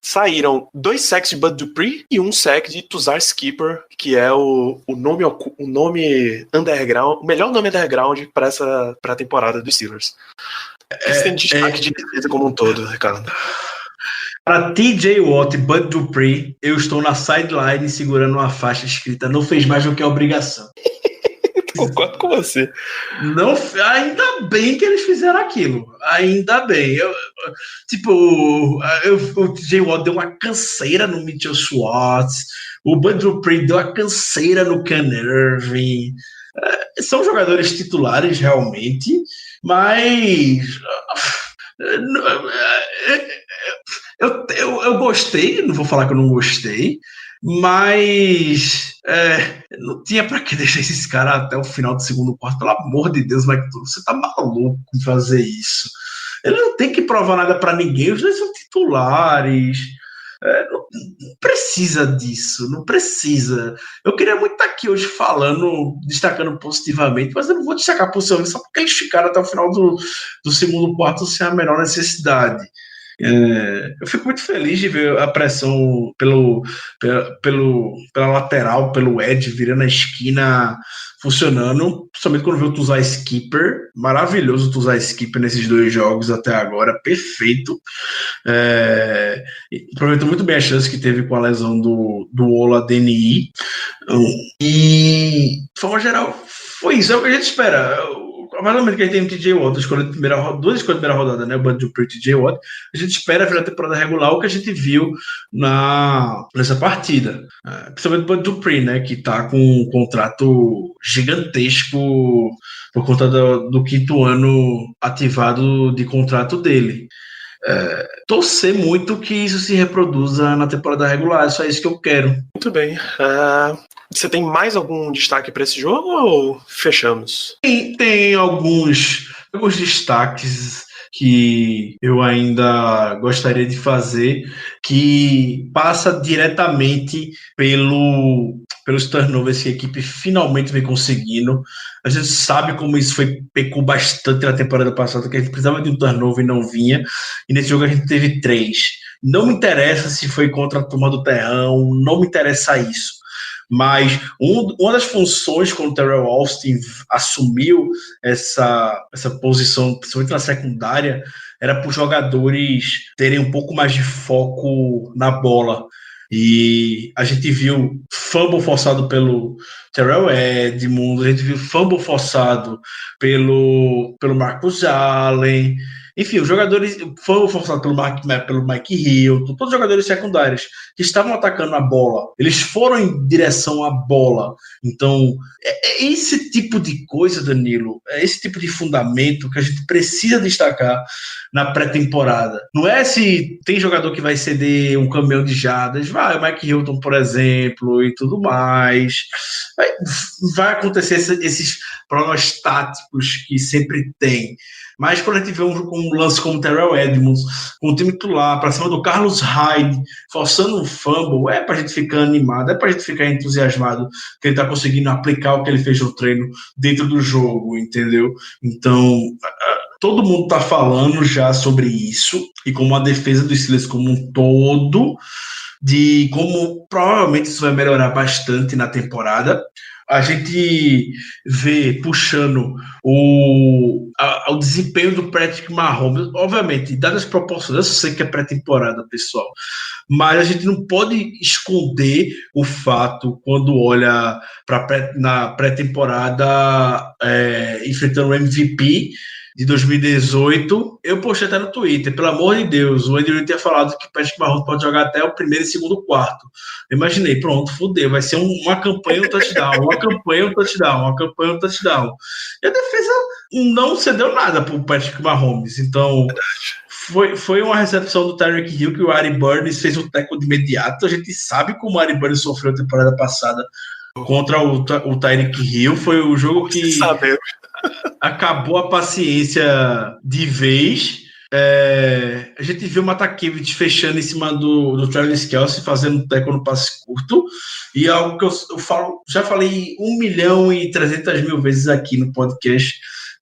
Saíram 2 sacks de Bud Dupree e 1 sack de Tuzar Skipper, que é o nome underground, o melhor nome underground para essa pré-temporada dos Steelers. Você tem destaque de defesa como um todo, Ricardo? Para TJ Watt e Bud Dupree, eu estou na sideline segurando uma faixa escrita "Não fez mais do que a obrigação". Concordo com você. Não, ainda bem que eles fizeram aquilo. Ainda bem. O TJ Watt deu uma canseira no Mitchell Schwartz. O Bud Dupree deu uma canseira no Ken Irving. São jogadores titulares, realmente. Mas... Eu gostei. Não vou falar que eu não gostei. Mas não tinha pra que deixar esses caras até o final do segundo quarto. Pelo amor de Deus, Mike Tolley, você tá maluco em fazer isso. Ele não tem que provar nada pra ninguém. Os dois são titulares. Não precisa disso, não precisa. Eu queria muito estar aqui hoje falando, destacando positivamente, mas eu não vou destacar positivamente só porque eles ficaram até o final do segundo quarto sem a menor necessidade. Eu fico muito feliz de ver a pressão pela lateral, pelo edge, virando a esquina, funcionando, principalmente quando vê o Tuzar Skipper, maravilhoso o Tuzar Skipper nesses 2 jogos até agora, perfeito. Aproveitou muito bem a chance que teve com a lesão do Ola DNI, e de forma geral foi isso, é o que a gente espera. A partir do momento que a gente tem o TJ Watt, 2 escolhas de primeira rodada, né? O Bud Dupree e o TJ Watt, a gente espera ver na temporada regular o que a gente viu nessa partida. Principalmente o Bud Dupree, né? Que tá com um contrato gigantesco por conta do 5º ano ativado de contrato dele. Torcer muito que isso se reproduza na temporada regular, é só isso que eu quero. Muito bem. Você tem mais algum destaque para esse jogo ou fechamos? Tem alguns destaques que eu ainda gostaria de fazer, que passa diretamente pelos turnovers que a equipe finalmente vem conseguindo. A gente sabe como isso pecou bastante na temporada passada, que a gente precisava de um turnover e não vinha, e nesse jogo a gente teve 3. Não me interessa se foi contra a turma do terrão, não me interessa isso. Mas uma das funções quando o Terrell Austin assumiu essa posição, principalmente na secundária, era para os jogadores terem um pouco mais de foco na bola. E a gente viu fumble forçado pelo Terrell Edmunds, a gente viu fumble forçado pelo Marcus Allen. Enfim, os jogadores foram forçados pelo Mike Hilton, todos os jogadores secundários que estavam atacando a bola, eles foram em direção à bola. Então, é esse tipo de coisa, Danilo, é esse tipo de fundamento que a gente precisa destacar na pré-temporada. Não é se tem jogador que vai ceder um caminhão de jardas, o Mike Hilton, por exemplo, e tudo mais. Vai acontecer esses problemas táticos que sempre tem. Mas quando a gente vê um lance como o Terrell Edmunds, com o time titular, para cima do Carlos Hyde, forçando um fumble, é pra gente ficar animado, é pra gente ficar entusiasmado que ele tá conseguindo aplicar o que ele fez no treino dentro do jogo, entendeu? Então, todo mundo tá falando já sobre isso, e como a defesa dos Steelers como um todo, de como provavelmente isso vai melhorar bastante na temporada. A gente vê puxando o desempenho do Patrick Mahomes, obviamente, dadas as proporções, eu sei que é pré-temporada, pessoal, mas a gente não pode esconder o fato, quando olha na pré-temporada enfrentando o MVP de 2018, eu postei até no Twitter, pelo amor de Deus, o Andy Reid tinha falado que o Patrick Mahomes pode jogar até o 1º e 2º quarto. Eu imaginei, pronto, fudeu, vai ser uma campanha, um touchdown, uma campanha, um touchdown, uma campanha, um touchdown. E a defesa não cedeu nada pro Patrick Mahomes, então foi uma recepção do Tyreek Hill que o Ari Burns fez o tackle de imediato. A gente sabe como o Ari Burns sofreu a temporada passada contra o Tyreek Hill, foi o jogo que acabou a paciência de vez. A gente viu o Matakevich fechando em cima do Travis Kelce, fazendo um tackle no passe curto, e é algo que eu já falei 1.300.000 vezes aqui no podcast,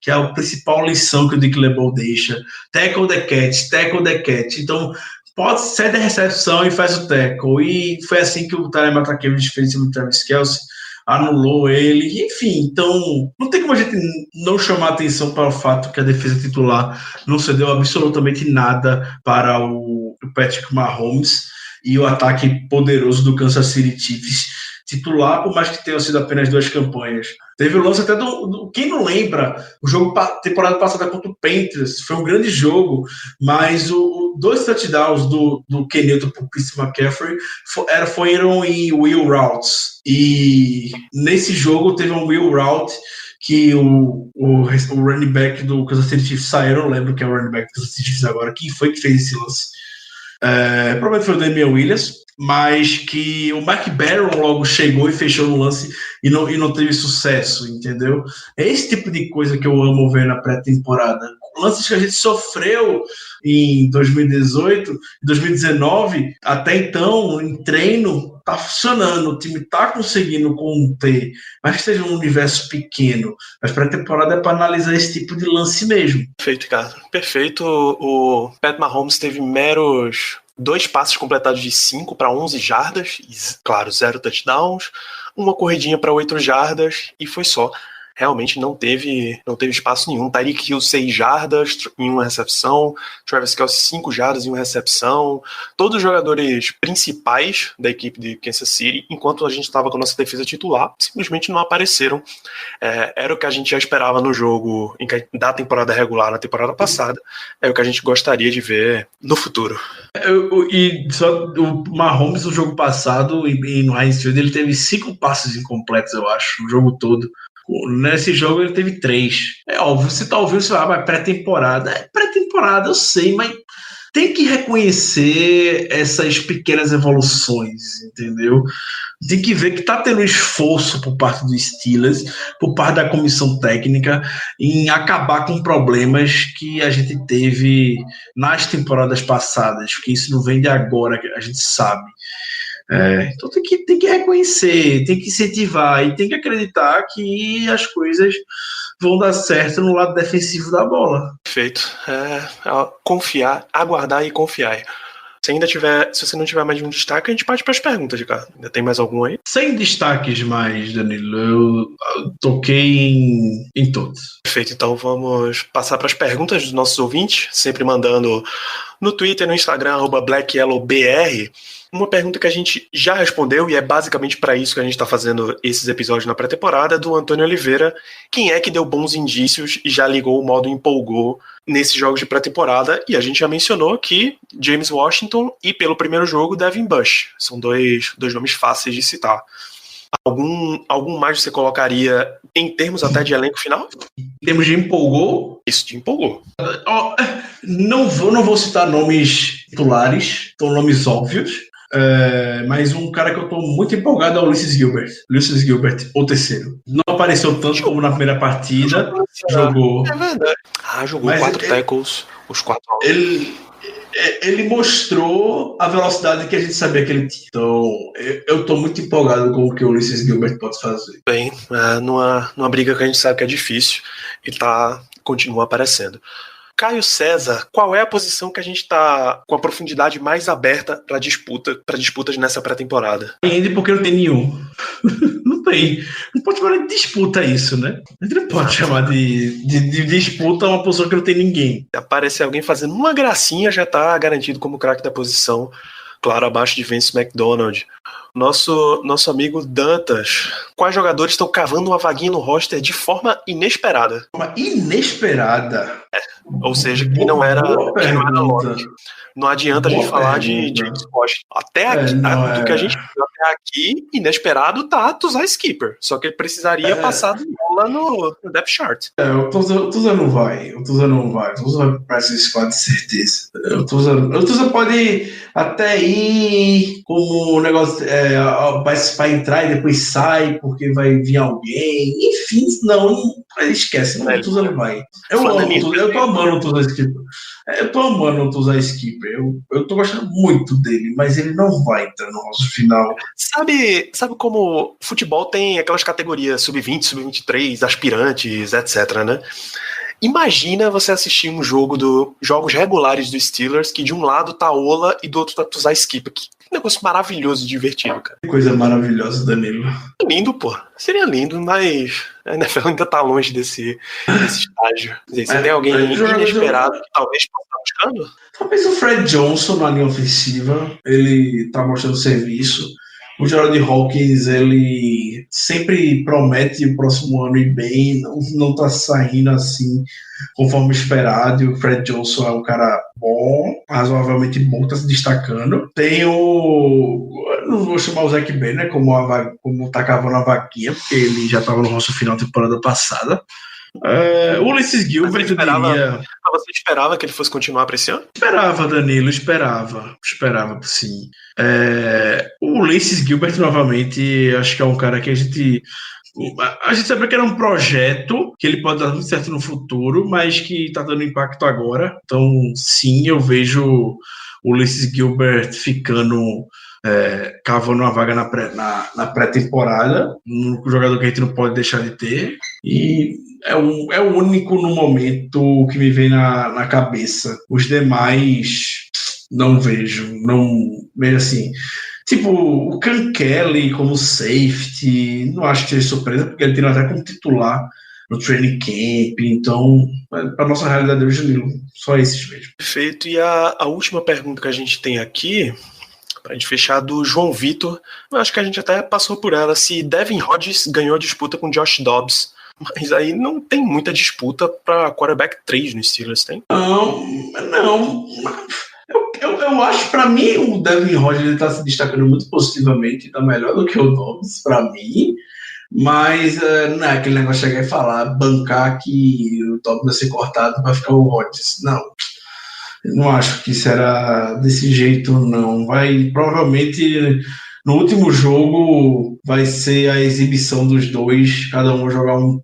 que é a principal lição que o Dick LeBeau deixa: tackle the catch. Então, pode ser da recepção e faz o tackle. E foi assim que o Tyler Matakevich fez em cima do Travis Kelce, anulou ele, enfim. Então, não tem como a gente não chamar atenção para o fato que a defesa titular não cedeu absolutamente nada para o Patrick Mahomes e o ataque poderoso do Kansas City Chiefs titular, por mais que tenham sido apenas 2 campanhas. Teve o lance até quem não lembra, o jogo temporada passada contra o Panthers, foi um grande jogo, mas 2 touchdowns do Ken Newton para o Chris McCaffrey foram em wheel routes, e nesse jogo teve um wheel route que o running back do Kansas City Chiefs saiu, eu não lembro quem é o running back do Kansas City Chiefs agora, quem foi que fez esse lance. Provavelmente foi o Damian Williams, mas que o Mark Barron logo chegou e fechou no lance e não teve sucesso, entendeu? É esse tipo de coisa que eu amo ver na pré-temporada. Lances que a gente sofreu em 2018, 2019, até então, em treino, tá funcionando, o time tá conseguindo conter, mas que seja um universo pequeno. Mas pré-temporada é para analisar esse tipo de lance mesmo. Perfeito, cara. Perfeito. O Pat Mahomes teve meros 2 passes completados de 5 para 11 jardas, e, claro, 0 touchdowns, uma corridinha para 8 jardas, e foi só. Realmente não teve espaço nenhum. Tyreek Hill 6 jardas em uma recepção, Travis Kelce 5 jardas em uma recepção, todos os jogadores principais da equipe de Kansas City, enquanto a gente estava com a nossa defesa titular, simplesmente não apareceram. Era o que a gente já esperava no jogo da temporada regular na temporada passada, é o que a gente gostaria de ver no futuro. E só o Mahomes no jogo passado e no Heinz Field ele teve 5 passes incompletos, eu acho, no jogo todo. Nesse jogo ele teve 3. É óbvio, você tá ouvindo, você vai, mas pré-temporada. Pré-temporada, eu sei, mas tem que reconhecer essas pequenas evoluções, entendeu? Tem que ver que tá tendo esforço por parte dos Steelers, por parte da comissão técnica, em acabar com problemas que a gente teve nas temporadas passadas, porque isso não vem de agora, a gente sabe. Então tem que reconhecer, tem que incentivar e tem que acreditar que as coisas vão dar certo no lado defensivo da bola. Perfeito. Confiar, aguardar e confiar. Se você não tiver mais de um destaque, a gente parte para as perguntas, Ricardo. Ainda tem mais algum aí? Sem destaques mais, Danilo. Eu toquei em todos. Perfeito, então vamos passar para as perguntas dos nossos ouvintes, sempre mandando no Twitter, no Instagram, @BlackYellowBR. Uma pergunta que a gente já respondeu, e é basicamente para isso que a gente está fazendo esses episódios na pré-temporada, do Antônio Oliveira. Quem é que deu bons indícios e já ligou o modo empolgou nesses jogos de pré-temporada? E a gente já mencionou que James Washington e, pelo primeiro jogo, Devin Bush. São dois nomes fáceis de citar. Algum mais você colocaria em termos até de elenco final? Em termos de empolgou? Isso te empolgou. Não vou citar nomes titulares, são nomes óbvios. Mas um cara que eu tô muito empolgado é o Ulysses Gilbert. Ulysses Gilbert, o terceiro. Não apareceu tanto como na primeira partida. Jogou. É verdade. Jogou 4 tackles, os 4 Ele mostrou a velocidade que a gente sabia que ele tinha. Então, eu tô muito empolgado com o que o Ulysses Gilbert pode fazer. Bem, numa briga que a gente sabe que é difícil, ele continua aparecendo. Caio César, qual é a posição que a gente está com a profundidade mais aberta para disputas nessa pré-temporada? Ainda porque não tem nenhum. Não tem. Não pode chamar de disputa isso, né? A gente não pode chamar de disputa uma posição que não tem ninguém. Se aparecer alguém fazendo uma gracinha, já está garantido como craque da posição, claro, abaixo de Vince McDonald. Nosso amigo Dantas, quais jogadores estão cavando uma vaguinha no roster de forma inesperada? Uma inesperada? Ou seja, que não era lógico. Não adianta a gente falar de James Washington. Até aqui, do que a gente viu até aqui, inesperado tá Tuzai Skipper. Só que ele precisaria passar de bola no depth chart. O Tuza não vai. O Tuza vai para esse squad de certeza. O Tuza pode até ir como um negócio, vai entrar e depois sai porque vai vir alguém. Enfim, não esquece. O Tuza não vai. Eu amo o Tuza. Eu tô amando o Tuzar Skipper. Eu tô amando o Tuzar Skipper. Eu tô gostando muito dele, mas ele não vai entrar no nosso final. Sabe como futebol tem aquelas categorias sub-20, sub-23, aspirantes, etc, né? Imagina você assistir um jogo jogos regulares do Steelers, que de um lado tá Ola e do outro tá Tuzar Skipper. Que negócio maravilhoso e divertido, cara. Que coisa maravilhosa, Danilo. Lindo, pô. Seria lindo, mas a NFL ainda tá longe desse estágio. Se tem alguém inesperado que talvez possa estar buscando? Talvez o Fred Johnson na linha ofensiva. Ele tá mostrando serviço. O Gerald Hawkins, ele sempre promete o próximo ano ir bem, não tá saindo assim conforme esperado, e o Fred Johnson é um cara bom, razoavelmente bom, tá se destacando. Tem não vou chamar o Zach Banner como tá cavando a vaquinha, porque ele já tava no nosso final da temporada passada. O Ulysses Gilbert, você esperava que ele fosse continuar para esse ano? Esperava, Danilo, esperava sim. O Ulysses Gilbert, novamente, acho que é um cara que a gente sabia que era um projeto que ele pode dar muito certo no futuro, mas que está dando impacto agora. Então, sim, eu vejo o Ulysses Gilbert ficando cavando uma vaga na pré-temporada, um jogador que a gente não pode deixar de ter, e é o único no momento que me vem na cabeça. Os demais não vejo assim. Tipo, o Ken Kelly como safety, não acho que seja surpresa, porque ele tem até como titular no training camp, então, para nossa realidade hoje, Nilo, só esses mesmo. Perfeito, e a última pergunta que a gente tem aqui, para a gente fechar, do João Vitor, eu acho que a gente até passou por ela, se Devin Hodges ganhou a disputa com Josh Dobbs, mas aí não tem muita disputa para quarterback 3 no Steelers, tem? Não. Eu acho, para mim, o Devin Hodges está se destacando muito positivamente, está melhor do que o Dobbs, para mim, mas não é aquele negócio de chegar e falar, bancar que o Dobbs vai ser cortado para ficar o Hodges. Não. Eu não acho que será desse jeito, não. Provavelmente, no último jogo, vai ser a exibição dos dois, cada um vai jogar um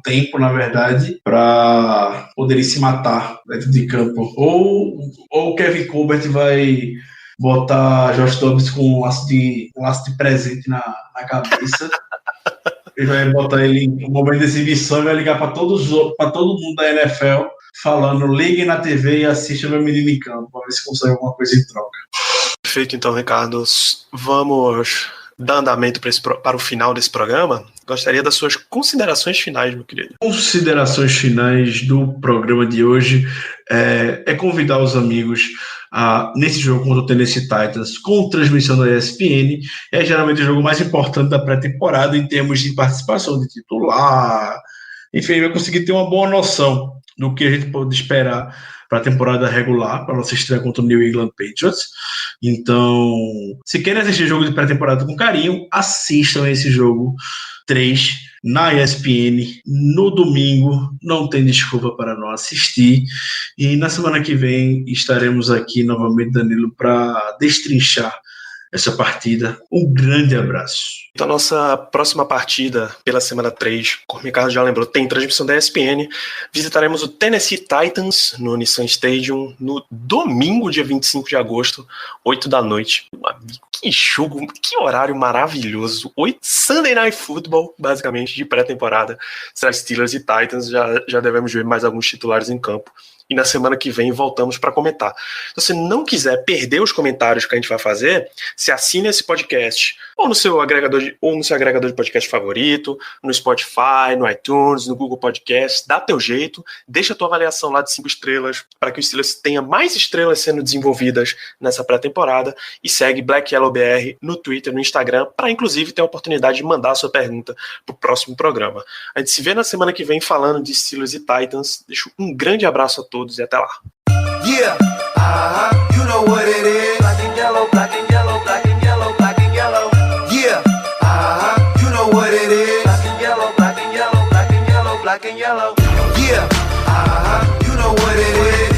tempo, na verdade, para poderem se matar dentro de campo. Ou o Kevin Colbert vai botar Josh Dobbs com um laço de presente na cabeça. Ele vai botar ele no momento de exibição e vai ligar para todo mundo da NFL falando, liguem na TV e assistam meu menino em campo, para ver se consegue alguma coisa em troca. Perfeito, então, Ricardo. Vamos dar andamento para o final desse programa. Gostaria das suas considerações finais, meu querido. Considerações finais do programa de hoje é convidar os amigos nesse jogo contra o Tennessee Titans, com transmissão da ESPN, é geralmente o jogo mais importante da pré-temporada em termos de participação de titular. Enfim, vai conseguir ter uma boa noção do que a gente pode esperar para a temporada regular, para a nossa estreia contra o New England Patriots. Então, se querem assistir jogo de pré-temporada com carinho, assistam esse jogo 3 na ESPN no domingo. Não tem desculpa para não assistir. E na semana que vem estaremos aqui novamente, Danilo, para destrinchar essa partida. Um grande abraço. Então, a nossa próxima partida pela semana 3, como o Ricardo já lembrou, tem transmissão da ESPN. Visitaremos o Tennessee Titans no Nissan Stadium no domingo, dia 25 de agosto, 8 da noite. Que jogo, que horário maravilhoso. Sunday Night Football, basicamente, de pré-temporada. Será Steelers e Titans, já devemos ver mais alguns titulares em campo. E na semana que vem voltamos para comentar. Se você não quiser perder os comentários que a gente vai fazer, se assine esse podcast ou no seu agregador de podcast favorito, no Spotify, no iTunes, no Google Podcast, dá teu jeito, deixa a tua avaliação lá de 5 estrelas para que o Steelers tenha mais estrelas sendo desenvolvidas nessa pré-temporada, e segue Black Yellow BR no Twitter, no Instagram, para inclusive ter a oportunidade de mandar a sua pergunta para o próximo programa. A gente se vê na semana que vem falando de Steelers e Titans. Deixo um grande abraço a todos e até lá. Yeah, you know what it is. Black and yellow, black and yellow, black and yellow, black and yellow. Yeah, you know what it is. Black and yellow, black and yellow, black and yellow, black and yellow. Yeah, you know what it is.